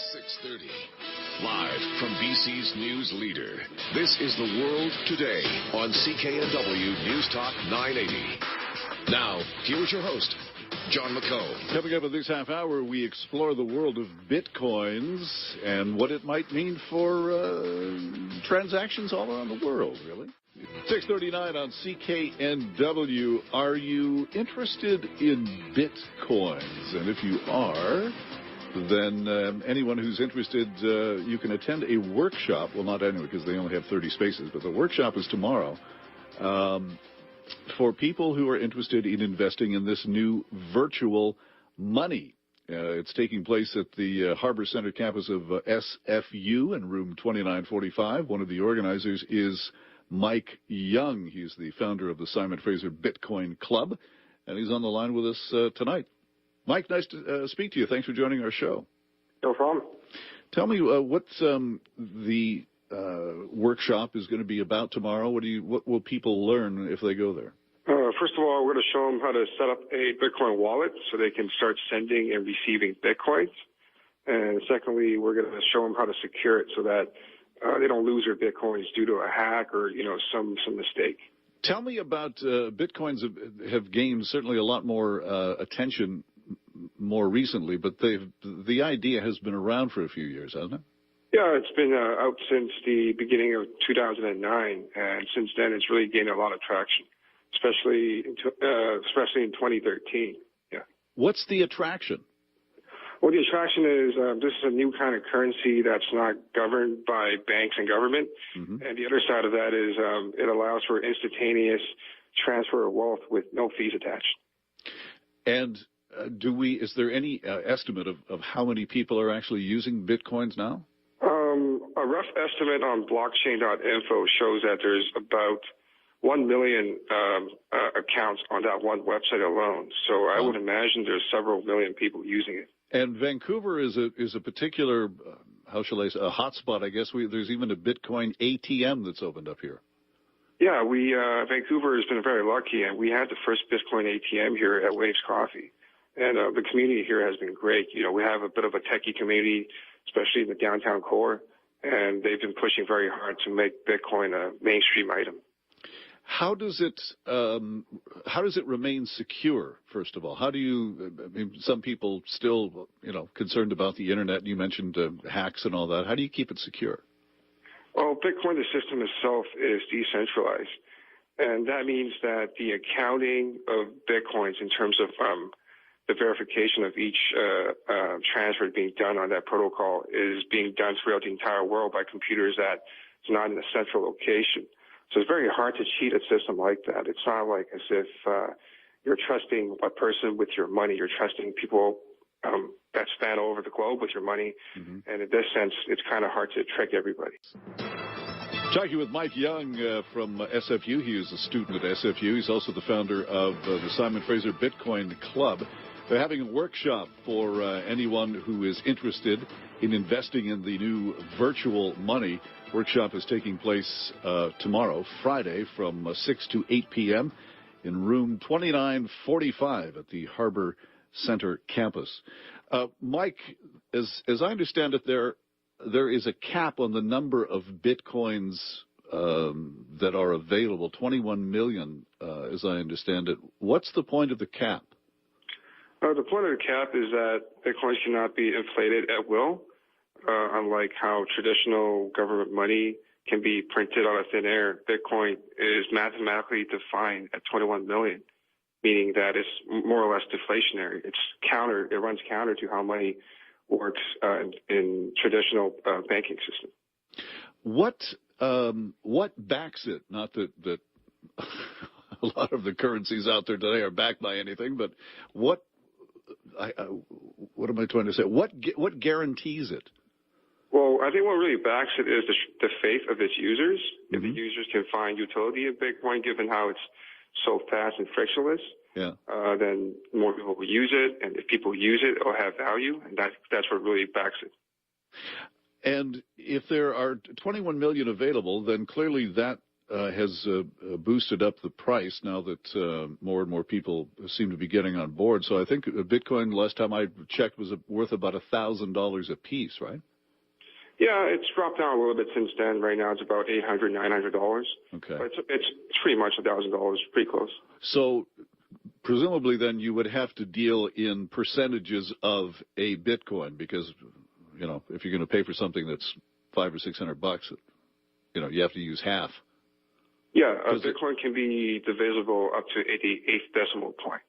6:30. Live from BC's news leader, this is The World Today on CKNW News Talk 980. Now, here's your host, Jon McComb. Coming up in this half hour, we explore the world of Bitcoins and what it might mean for transactions all around the world, really. 6:39 on CKNW. Are you interested in Bitcoins? And if you are, then anyone who's interested, you can attend a workshop. Well, not anyone, because they only have 30 spaces, but the workshop is tomorrow. For people who are interested in investing in this new virtual money. It's taking place at the Harbor Center campus of SFU in room 2945. One of the organizers is Mike Young. He's the founder of the Simon Fraser Bitcoin Club, and he's on the line with us tonight. Mike, nice to speak to you. Thanks for joining our show. No problem. Tell me what the workshop is going to be about tomorrow. What will people learn if they go there? First of all, we're going to show them how to set up a Bitcoin wallet so they can start sending and receiving Bitcoins. And secondly, we're going to show them how to secure it so that they don't lose their Bitcoins due to a hack or, some mistake. Tell me about Bitcoins have gained certainly a lot more attention more recently, but the idea has been around for a few years, hasn't it? Yeah, it's been out since the beginning of 2009, and since then it's really gained a lot of traction, especially in 2013. Yeah. What's the attraction? Well, the attraction is this is a new kind of currency that's not governed by banks and government, and the other side of that is it allows for instantaneous transfer of wealth with no fees attached. And is there any estimate of how many people are actually using Bitcoins now? A rough estimate on blockchain.info shows that there's about 1 million accounts on that one website alone. So I would imagine there's several million people using it. And Vancouver is a particular, how shall I say, a hotspot, I guess. There's even a Bitcoin ATM that's opened up here. Yeah, Vancouver has been very lucky, and we had the first Bitcoin ATM here at Waves Coffee. And the community here has been great. We have a bit of a techie community, especially in the downtown core, and they've been pushing very hard to make Bitcoin a mainstream item. How does it remain secure, first of all? Some people still, concerned about the internet. You mentioned hacks and all that. How do you keep it secure? Well, Bitcoin, the system itself, is decentralized. And that means that the accounting of Bitcoins in terms of the verification of each transfer being done on that protocol is being done throughout the entire world by computers that it's not in a central location. So it's very hard to cheat a system like that. It's not like as if you're trusting a person with your money. You're trusting people that span over the globe with your money. And in this sense, it's kind of hard to trick everybody. Talking with Mike Young from SFU. He is a student at SFU. He's also the founder of the Simon Fraser Bitcoin Club. They're having a workshop for anyone who is interested in investing in the new virtual money. Workshop is taking place tomorrow, Friday, from 6 to 8 p.m. in room 2945 at the Harbor Center campus. Mike, as I understand it, there is a cap on the number of Bitcoins that are available, 21 million, as I understand it. What's the point of the cap? The point of the cap is that Bitcoins cannot be inflated at will, unlike how traditional government money can be printed out of thin air. Bitcoin is mathematically defined at 21 million, meaning that it's more or less deflationary. It runs counter to how money works in traditional banking system. What backs it? Not that a lot of the currencies out there today are backed by anything, but what am I trying to say? What guarantees it? Well, I think what really backs it is the faith of its users. If the users can find utility in Bitcoin, given how it's so fast and frictionless, then more people will use it. And if people use it, it'll have value, and that's what really backs it. And if there are 21 million available, then clearly that has boosted up the price now that more and more people seem to be getting on board. So I think Bitcoin, last time I checked, was worth about $1,000 a piece, right? Yeah, it's dropped down a little bit since then. Right now it's about $800, $900. Okay. But it's pretty much $1,000, pretty close. So presumably then you would have to deal in percentages of a Bitcoin because, you know, if you're going to pay for something that's $500 or $600, you know, you have to use half. Yeah, Bitcoin can be divisible up to the eighth decimal point.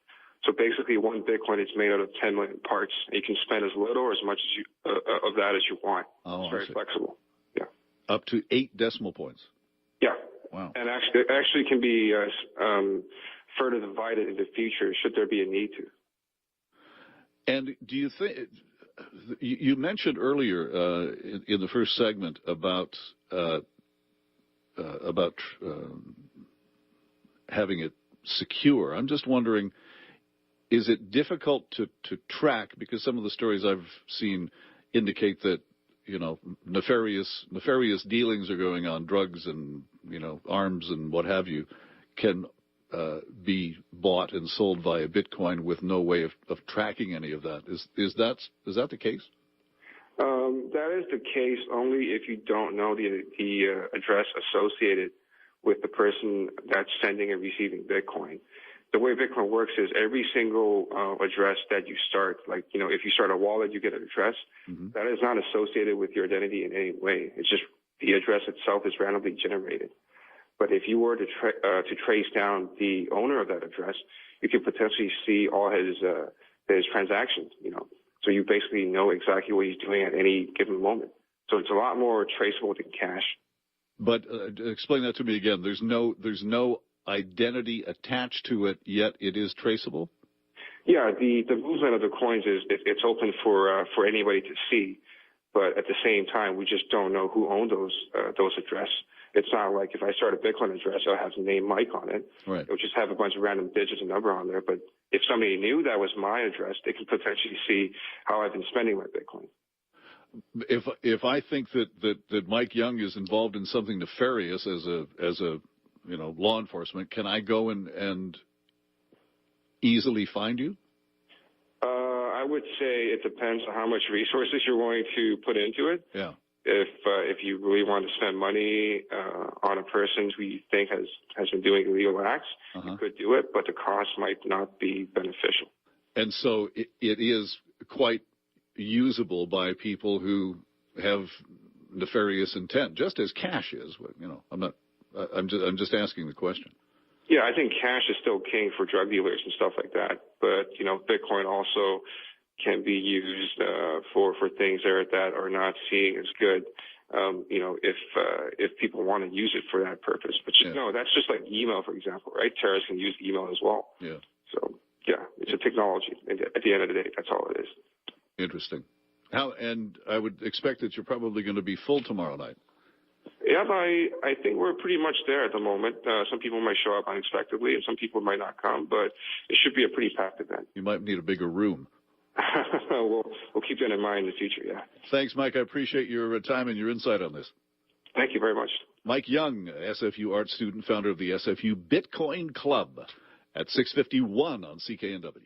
So basically, one Bitcoin is made out of 10 million parts. You can spend as little or as much as of that as you want. Oh, it's very flexible. Yeah. Up to 8 decimal points. Yeah. Wow. And actually can be further divided in the future should there be a need to. And do you think you mentioned earlier in the first segment about having it secure? I'm just wondering, is it difficult to track? Because some of the stories I've seen indicate that, you know, nefarious dealings are going on, drugs and, you know, arms and what have you, can be bought and sold via Bitcoin with no way of tracking any of that. Is that the case? That is the case only if you don't know the address associated with the person that's sending and receiving Bitcoin. The way Bitcoin works is every single address that you start, like, you know, if you start a wallet, you get an address. Mm-hmm. That is not associated with your identity in any way. It's just the address itself is randomly generated. But if you were to trace down the owner of that address, you could potentially see all his transactions, you know. So you basically know exactly what he's doing at any given moment. So it's a lot more traceable than cash. But explain that to me again. There's no identity attached to it, yet it is traceable? Yeah, the movement of the coins it's open for anybody to see, but at the same time, we just don't know who owned those addresses. It's not like if I start a Bitcoin address, I'll have the name Mike on it. Right. It'll just have a bunch of random digits and number on there. But if somebody knew that was my address, they can potentially see how I've been spending my Bitcoin. If I think that Mike Young is involved in something nefarious as a you know, law enforcement, can I go and easily find you? I would say it depends on how much resources you're willing to put into it. Yeah. If you really want to spend money on a person who you think has been doing illegal acts, you could do it, but the cost might not be beneficial. And so it is quite usable by people who have nefarious intent, just as cash is. You know, I'm just asking the question. Yeah, I think cash is still king for drug dealers and stuff like that. But, you know, Bitcoin also can be used for things there that are not seen as good. You know, if people want to use it for that purpose. But no, that's just like email, for example, right? Terrorists can use email as well. Yeah. So yeah, it's a technology. At the end of the day, that's all it is. Interesting. And I would expect that you're probably going to be full tomorrow night. Yeah, I think we're pretty much there at the moment. Some people might show up unexpectedly, and some people might not come, but it should be a pretty packed event. You might need a bigger room. We'll keep that in mind in the future, yeah. Thanks, Mike. I appreciate your time and your insight on this. Thank you very much. Mike Young, SFU art student, founder of the SFU Bitcoin Club at 6:51 on CKNW.